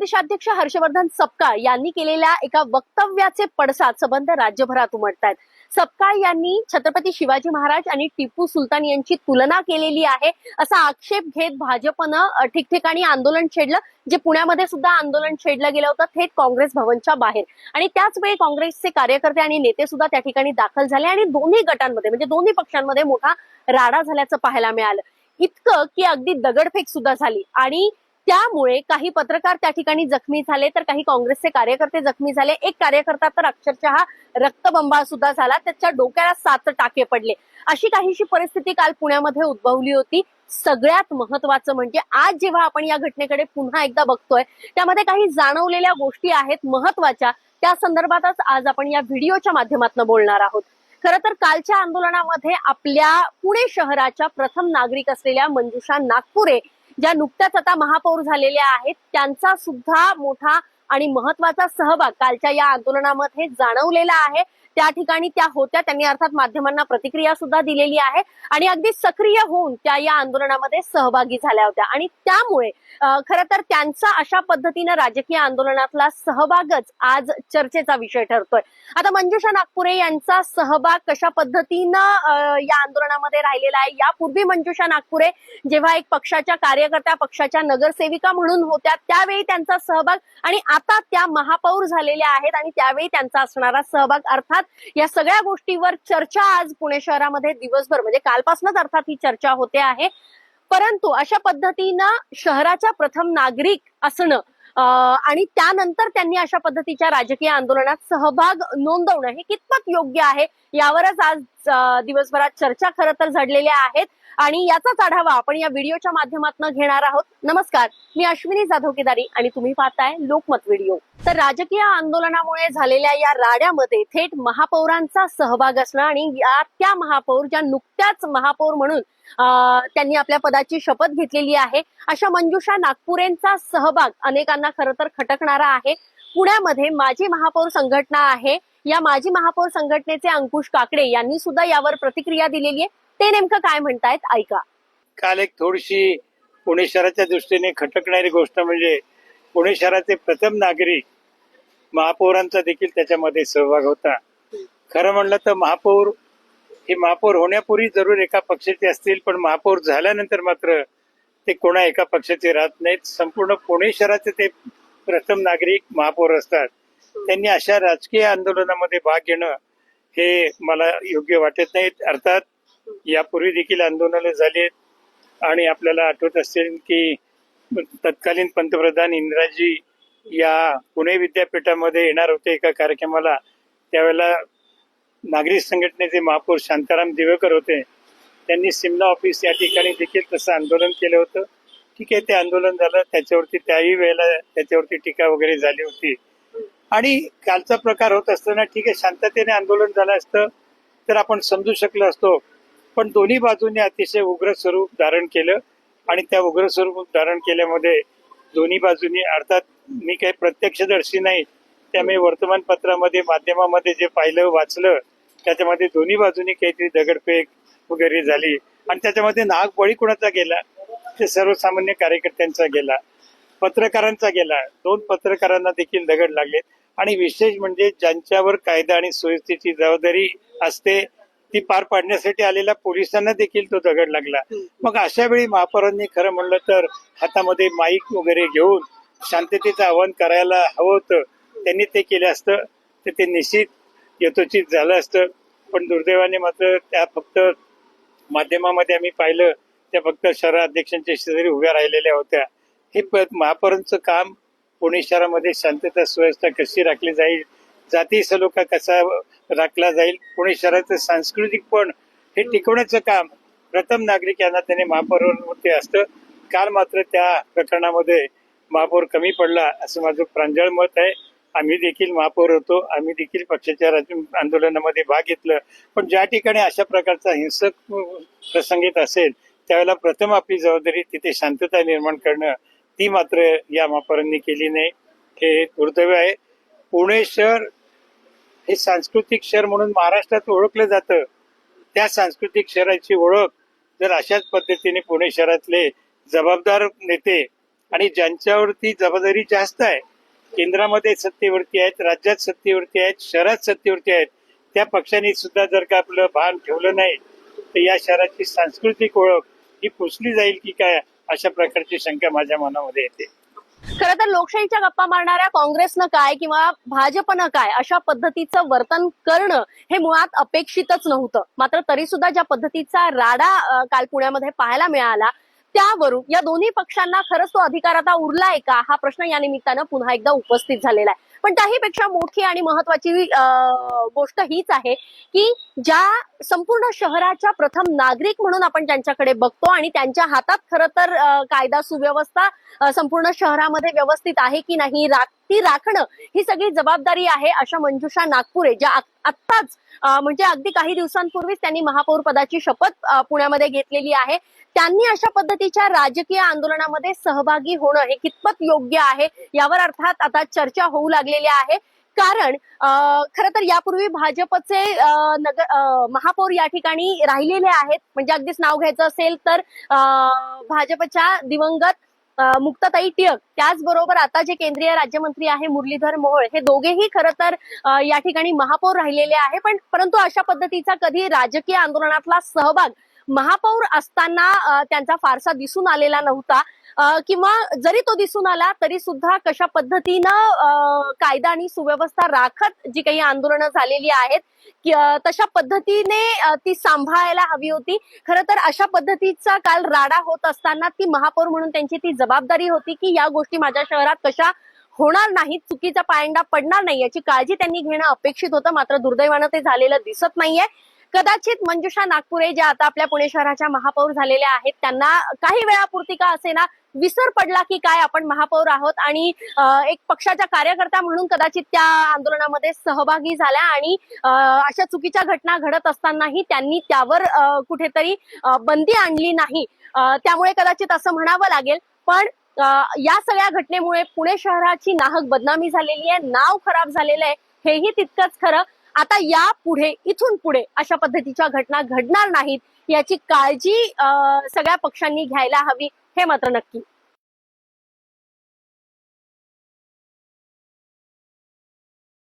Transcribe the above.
प्रदेशाध्यक्ष हर्षवर्धन सपकाळ यांनी केलेल्या एका वक्तव्याचे पडसाद संबंध राज्यभरात उमटतात। सपकाळ यांनी छत्रपती शिवाजी महाराज आणि टिपू सुलतान यांची तुलना केलेली आहे असा आक्षेप घेत भाजपनं ठिकठिकाणी आंदोलन छेडलं, जे पुण्यामध्ये सुद्धा आंदोलन छेडलं गेलं होतं थेट काँग्रेस भवनच्या बाहेर। आणि त्याच वेळी काँग्रेसचे कार्यकर्ते आणि नेते सुद्धा त्या ठिकाणी दाखल झाले आणि दोन्ही गटांमध्ये म्हणजे दोन्ही पक्षांमध्ये मोठा राडा झाल्याचं पाहायला मिळालं। इतकं की अगदी दगडफेक सुद्धा झाली आणि त्यामुळे काही पत्रकार त्या ठिकाणी जखमी झाले तर काही काँग्रेसचे कार्यकर्ते जखमी झाले। एक कार्यकर्ता तर अक्षरशः रक्तबंबाळ सुद्धा झाला, त्याच्या डोक्याला 7 टाके पडले। अशी काहीशी परिस्थिती काल पुण्यामध्ये उद्भवली होती। सगळ्यात महत्वाचं म्हणजे आज जेव्हा आपण या घटनेकडे पुन्हा एकदा बघतोय त्यामध्ये काही जाणवलेल्या गोष्टी आहेत महत्वाच्या, त्या संदर्भातच आज आपण या व्हिडिओच्या माध्यमातून बोलणार आहोत। खरं तर कालच्या आंदोलनामध्ये आपल्या पुणे शहराच्या प्रथम नागरिक असलेल्या मंजुषा नागपुरे, ज्या नुकत्याच आता महापौर झालेल्या आहेत, त्यांचा सुद्धा मोठा आणि महत्वाचा सहभाग कालच्या या आंदोलनामध्ये जाणवलेला आहे। त्या ठिकाणी त्या होत्या, त्यांनी अर्थात माध्यमांना प्रतिक्रिया सुद्धा दिलेली आहे आणि अगदी सक्रिय होऊन त्या या आंदोलनामध्ये सहभागी झाल्या होत्या आणि त्यामुळे खरं तर त्यांचा अशा पद्धतीनं राजकीय आंदोलनातला सहभागच आज चर्चेचा विषय ठरतोय। आता मंजुषा नागपुरे यांचा सहभाग कशा पद्धतीनं या आंदोलनामध्ये राहिलेला आहे, यापूर्वी मंजुषा नागपुरे जेव्हा एक पक्षाच्या कार्यकर्त्या, पक्षाच्या नगरसेविका म्हणून होत्या त्यावेळी त्यांचा सहभाग आणि आता त्या महापौर झालेल्या आहेत आणि त्यावेळी त्यांचा असणारा सहभाग, अर्थात या सगळ्या गोष्टीवर चर्चा आज पुणे शहरामध्ये दिवसभर म्हणजे कालपासूनच अर्थात ही चर्चा होते आहे। परंतु अशा पद्धतीनं शहराच्या प्रथम नागरिक असणं आणि त्यानंतर त्यांनी अशा पद्धतीच्या राजकीय आंदोलनात सहभाग नोंदवणं हे कितपत योग्य आहे, यावरच आज दिवसभरात चर्चा खरं तर झडलेल्या आहेत आणि याचाच आढावा आपण या व्हिडिओच्या माध्यमातून घेणार आहोत। नमस्कार, मी अश्विनी जाधव केदारी आणि तुम्ही पाहताय लोकमत व्हिडिओ। तर राजकीय आंदोलनामुळे झालेल्या या राड्यामध्ये थेट महापौरांचा सहभाग असणं आणि त्या महापौर ज्या नुकत्याच महापौर म्हणून त्यांनी आपल्या पदाची शपथ घेतलेली आहे, अशा मंजुषा नागपुरेंचा सहभाग अनेकांना खरं तर खटकणारा आहे। पुण्यामध्ये माजी महापौर संघटना आहे, या माजी महापौर संघटनेचे अंकुश काकडे यांनी सुद्धा यावर प्रतिक्रिया दिलेली आहे। ते नेमकं काय म्हणतायत ऐका। काल एक थोडीशी पुणे शहराच्या दृष्टीने खटकणारी गोष्ट म्हणजे पुणे शहराचे प्रथम नागरिक महापौरांचा देखील त्याच्यामध्ये सहभाग होता। खरं म्हणलं तर महापौर होण्यापूर्वी जरूर एका पक्षाचे असतील, पण महापौर झाल्यानंतर मात्र ते कोणा एका पक्षाचे राहत नाहीत। संपूर्ण पुणे शहराचे ते प्रथम नागरिक महापौर असतात। त्यांनी अशा राजकीय आंदोलनामध्ये भाग घेणं हे मला योग्य वाटत नाही। अर्थात यापूर्वी देखील आंदोलनं झाली आणि आपल्याला आठवत असेल की तत्कालीन पंतप्रधान इंदिराजी या पुणे विद्यापीठामध्ये येणार होते एका कार्यक्रमाला, त्यावेळेला नागरिक संघटनेचे महापौर शांताराम दिवेकर होते। त्यांनी सिमला ऑफिस या ठिकाणी देखील तसं आंदोलन केलं होतं। ठीक आहे, ते आंदोलन झालं, त्याच्यावरती त्याही वेळेला त्याच्यावरती टीका वगैरे झाली होती आणि कालचा प्रकार होत असताना ठीक आहे शांततेने आंदोलन झालं असतं तर आपण समजू शकलो असतो, पण दोन्ही बाजूंनी अतिशय उग्र स्वरूप धारण केलं आणि त्या उग्र स्वरूप धारण केल्यामध्ये दोन्ही बाजूंनी, अर्थात मी काही प्रत्यक्षदर्शी नाही त्यामुळे वर्तमानपत्रामध्ये माध्यमामध्ये जे पाहिलं वाचलं त्याच्यामध्ये दोन्ही बाजूंनी काहीतरी दगडफेक वगैरे झाली आणि त्याच्यामध्ये नाग बळी कुणाचा गेला, ते सर्वसामान्य कार्यकर्त्यांचा गेला, पत्रकारांचा गेला। 2 पत्रकारांना देखील दगड लागलेत आणि विशेष म्हणजे ज्यांच्यावर कायदा आणि सुव्यवस्थेची जबाबदारी असते ती पार पाडण्यासाठी आलेल्या पोलिसांना देखील तो दगड लागला। मग अशा वेळी महापौरांनी खरं म्हणलं तर हातामध्ये माईक वगैरे घेऊन शांततेचं आवाहन करायला हवं होतं, त्यांनी ते केलं असतं तर ते निश्चित यथोचित झालं असतं। पण दुर्दैवाने मात्र त्या फक्त माध्यमामध्ये आम्ही पाहिलं त्या फक्त शहराध्यक्षांच्या शेजारी उभ्या राहिलेल्या होत्या। हे महापौरांचं काम पुणे शहरामध्ये शांतता सुव्यवस्था कशी राखली जाईल, जाती सलोखा कसा राखला जाईल, पुणे शहराचं सांस्कृतिक पण हे टिकवण्याचं काम प्रथम नागरिक यांना त्याने महापौरांवरती असतं। काल मात्र त्या प्रकरणामध्ये महापौर कमी पडला असं माझं प्रांजळ मत आहे। आम्ही देखील महापौर होतो, आम्ही देखील पक्षाच्या आंदोलनामध्ये भाग घेतलं, पण ज्या ठिकाणी अशा प्रकारचा हिंसक प्रसंग येत असेल त्यावेळेला प्रथम आपली जबाबदारी तिथे शांतता निर्माण करणं, ती मात्र या महापौरांनी केली नाही, हे दुर्दैव आहे। पुणे शहर हे सांस्कृतिक शहर म्हणून महाराष्ट्रात ओळखलं जातं, त्या सांस्कृतिक शहराची ओळख जर अशाच पद्धतीने पुणे शहरातले जबाबदार नेते आणि ज्यांच्यावरती जबाबदारी जास्त आहे, केंद्रामध्ये सत्तेवरती आहेत, राज्यात सत्तेवरती आहेत, शहरात सत्तेवरती आहेत, त्या पक्षांनी सुद्धा जर का आपलं भान ठेवलं नाही तर या शहराची सांस्कृतिक ओळख ही पुसली जाईल की काय, अशा प्रकारची शंका माझ्या मनामध्ये येते. खरं तर लोकशाहीच्या गप्पा मारणाऱ्या काँग्रेसनं काय किंवा भाजपनं काय अशा पद्धतीचं वर्तन करणं हे मुळात अपेक्षितच नव्हतं. मात्र तरी सुद्धा ज्या पद्धतीचा राडा काल पुण्यामध्ये पाहायला मिळाला, त्यावरून या दोन्ही पक्षांना खरंच तो अधिकार आता उरलाय का, हा प्रश्न या निमित्तानं पुन्हा एकदा उपस्थित झालेला आहे. पण त्याहीपेक्षा मोठी आणि महत्वाची गोष्ट हीच आहे की ज्या संपूर्ण शहराच्या प्रथम नागरिक म्हणून आपण ज्यांच्याकडे बघतो आणि त्यांच्या हातात खरं तर कायदा सुव्यवस्था संपूर्ण शहरामध्ये व्यवस्थित आहे की नाही ती राखणं ही सगळी जबाबदारी आहे, अशा मंजुषा नागपुरे ज्या आत्ताच म्हणजे अगदी काही दिवसांपूर्वीच त्यांनी महापौर पदाची शपथ पुण्यामध्ये घेतलेली आहे, त्यांनी अशा पद्धतीच्या राजकीय आंदोलनामध्ये सहभागी होणं हे कितपत योग्य आहे यावर अर्थात आता चर्चा होऊ लागलेली आहे. कारण खरं तर यापूर्वी भाजपचे महापौर या ठिकाणी राहिलेले आहेत. म्हणजे अगदीच नाव घ्यायचं असेल तर भाजपच्या दिवंगत मुक्ताताई टिळक, त्याचबरोबर आता जे केंद्रीय राज्यमंत्री आहे मुरलीधर मोहोळ, हे दोघेही खरं तर या ठिकाणी महापौर राहिलेले आहे. परंतु अशा पद्धतीचा कधी राजकीय आंदोलनातला सहभाग महापौर असताना त्यांचा फारसा दिसून आलेला नव्हता. किंवा जरी तो दिसून आला तरी सुद्धा कशा पद्धतीनं कायदा आणि सुव्यवस्था राखत जी काही आंदोलनं झालेली आहेत तशा पद्धतीने ती सांभाळायला हवी होती. खरं तर अशा पद्धतीचा काल राडा होत असताना ती महापौर म्हणून त्यांची ती जबाबदारी होती की या गोष्टी माझ्या शहरात कशा होणार नाहीत, चुकीचा पायंडा पडणार नाही याची काळजी त्यांनी घेणं अपेक्षित होतं. मात्र दुर्दैवानं ते झालेलं दिसत नाहीये. कदाचित मंजुषा नागपुरे ज्या आता आपल्या पुणे शहराच्या महापौर झालेल्या आहेत त्यांना काही वेळापुरती का असेना विसर पडला की काय आपण महापौर आहोत आणि एक पक्षाच्या कार्यकर्ता म्हणून कदाचित त्या आंदोलनामध्ये सहभागी झाल्या आणि अशा चुकीच्या घटना घडत असतानाही त्यांनी त्यावर कुठेतरी बंदी आणली नाही. त्यामुळे कदाचित असं म्हणावं लागेल. पण या सगळ्या घटनेमुळे पुणे शहराची नाहक बदनामी झालेली आहे, नाव खराब झालेलं आहे, हेही तितकंच खरं. आता इथून पुढे अशा पद्धतीच्या घटना घडणार नाहीत याची काळजी सगळ्या पक्षांनी घ्यायला हवी, हे मात्र नक्की.